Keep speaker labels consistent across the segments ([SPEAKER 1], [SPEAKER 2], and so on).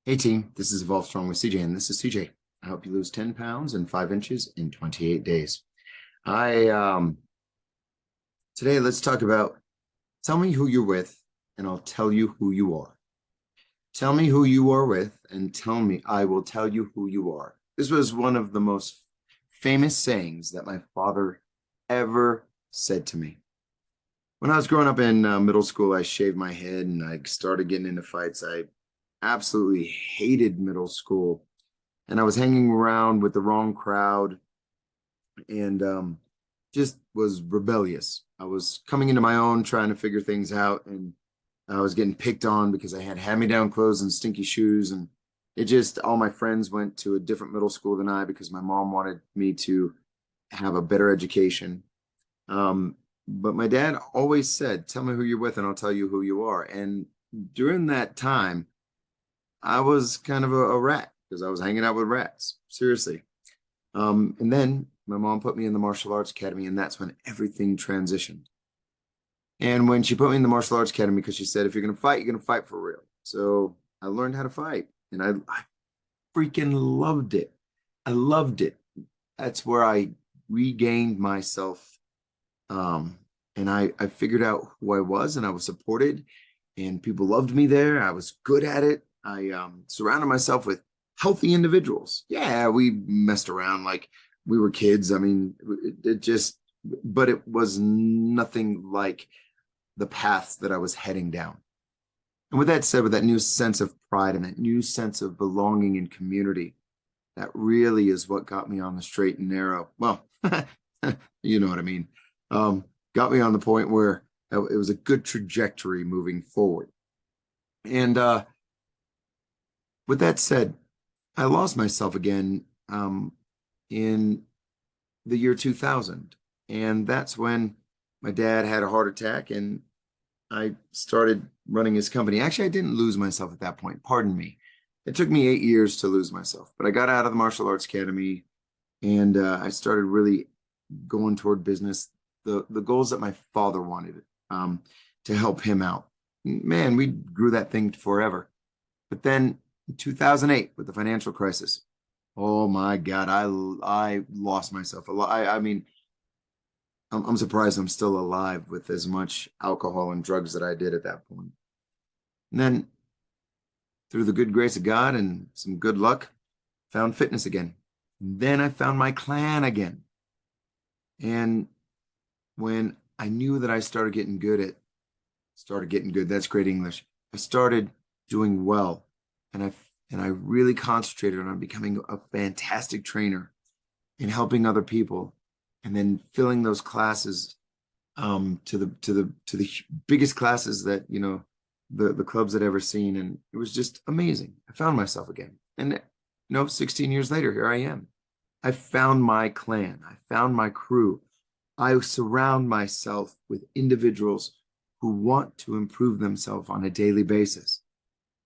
[SPEAKER 1] Hey team, this is Evolve Strong with CJ, and this is CJ. I help you lose 10 pounds and 5 inches in 28 days. I Today let's talk about tell me who you're with, and I'll tell you who you are. Tell me who you are with, and tell me I will tell you who you are. This was one of the most famous sayings that my father ever said to me. When I was growing up in middle school, I shaved my head and I started getting into fights. I absolutely hated middle school and I was hanging around with the wrong crowd and just was rebellious. I was coming into my own, trying to figure things out, and I was getting picked on because I had hand-me-down clothes and stinky shoes, and it just all my friends went to a different middle school than I because my mom wanted me to have a better education. But my dad always said, "Tell me who you're with, and I'll tell you who you are." And during that time, I was kind of a rat because I was hanging out with rats. Seriously. And then my mom put me in the martial arts academy, and that's when everything transitioned. And when she put me in the martial arts academy, because she said, if you're going to fight, you're going to fight for real. So I learned how to fight, and I freaking loved it. I loved it. That's where I regained myself. And I figured out who I was, and I was supported, and people loved me there. I was good at it. I surrounded myself with healthy individuals. Yeah, we messed around like we were kids. I mean, it just, but it was nothing like the paths that I was heading down. And with that said, with that new sense of pride and that new sense of belonging and community, that really is what got me on the straight and narrow. Well, you know what I mean. Got me on the point where it was a good trajectory moving forward. And with that said, I lost myself again in the year 2000. And that's when my dad had a heart attack and I started running his company. Actually, I didn't lose myself at that point. Pardon me. It took me 8 years to lose myself, but I got out of the martial arts academy and I started really going toward business, the goals that my father wanted to help him out. Man, we grew that thing forever. But then in 2008, with the financial crisis, oh my God, I lost myself a lot. I mean, I'm surprised I'm still alive with as much alcohol and drugs that I did at that point. And then, through the good grace of God and some good luck, found fitness again. And then I found my clan again. And when I knew that I started getting good, that's great English. I started doing well, and I really concentrated on becoming a fantastic trainer and helping other people, and then filling those classes to the biggest classes that the clubs had ever seen, and it was just amazing. I found myself again, and 16 years later, here I am. I found my clan. I found my crew. I surround myself with individuals who want to improve themselves on a daily basis.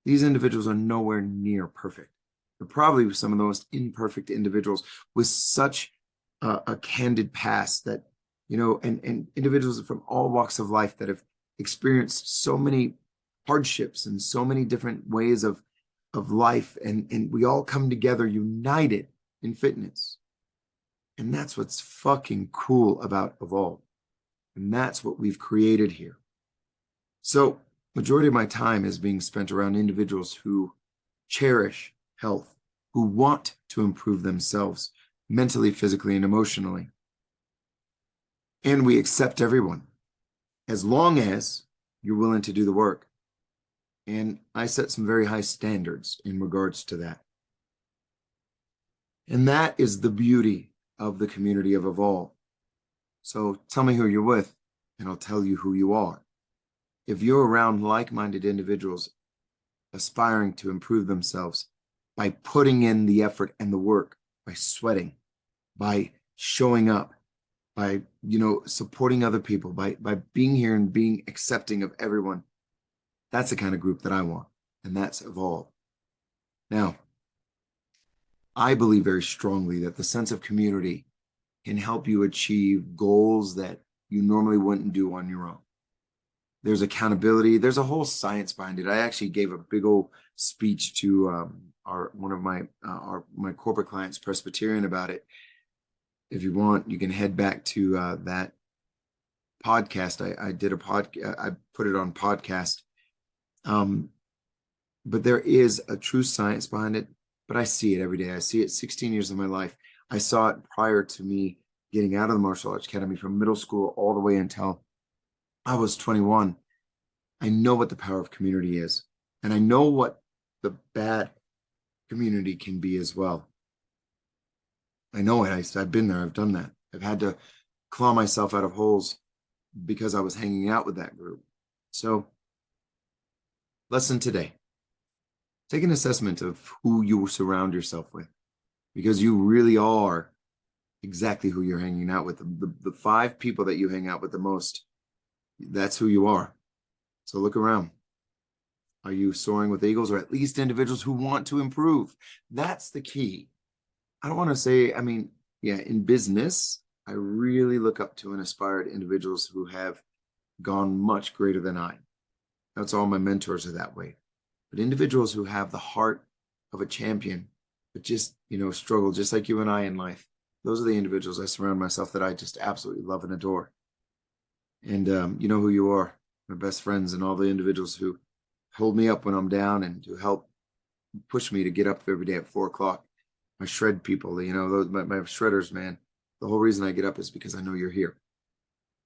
[SPEAKER 1] These individuals are nowhere near perfect. They're probably some of the most imperfect individuals with such a candid past that, and individuals from all walks of life that have experienced so many hardships and so many different ways of life. And we all come together united in fitness. And that's what's fucking cool about Evolve. And that's what we've created here. So, majority of my time is being spent around individuals who cherish health, who want to improve themselves mentally, physically, and emotionally. And we accept everyone as long as you're willing to do the work. And I set some very high standards in regards to that. And that is the beauty of the community of Evolve. So tell me who you're with, and I'll tell you who you are. If you're around like-minded individuals aspiring to improve themselves by putting in the effort and the work, by sweating, by showing up, by supporting other people, by being here and being accepting of everyone, that's the kind of group that I want, and that's Evolve. Now, I believe very strongly that the sense of community can help you achieve goals that you normally wouldn't do on your own. There's accountability. There's a whole science behind it. I actually gave a big old speech to one of my corporate clients, Presbyterian, about it. If you want, you can head back to that podcast. I did a podcast. I put it on podcast. But there is a true science behind it. But I see it every day. I see it 16 years of my life. I saw it prior to me getting out of the martial arts academy, from middle school all the way until I was 21. I know what the power of community is, and I know what the bad community can be as well. I know it. I've been there. I've done that. I've had to claw myself out of holes because I was hanging out with that group. So, lesson today. Take an assessment of who you surround yourself with, because you really are exactly who you're hanging out with. The 5 people that you hang out with the most, that's who you are. So look around. Are you soaring with eagles, or at least individuals who want to improve? That's the key. I don't want to say, in business, I really look up to and aspire to individuals who have gone much greater than I. That's all my mentors are that way. But individuals who have the heart of a champion, but just, struggle just like you and I in life. Those are the individuals I surround myself that I just absolutely love and adore. And you know who you are, my best friends, and all the individuals who hold me up when I'm down and to help push me to get up every day at 4 o'clock. My shred people, those my shredders, man. The whole reason I get up is because I know you're here.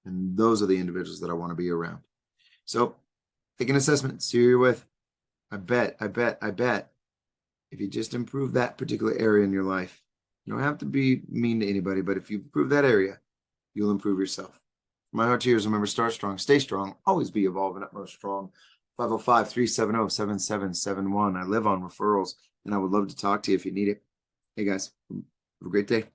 [SPEAKER 1] And those are the individuals that I want to be around. So take an assessment, see who you're with. I bet if you just improve that particular area in your life, you don't have to be mean to anybody, but if you improve that area, you'll improve yourself. My heart to yours, remember, start strong, stay strong, always be evolving utmost strong. 505-370-7771. I live on referrals, and I would love to talk to you if you need it. Hey guys, have a great day.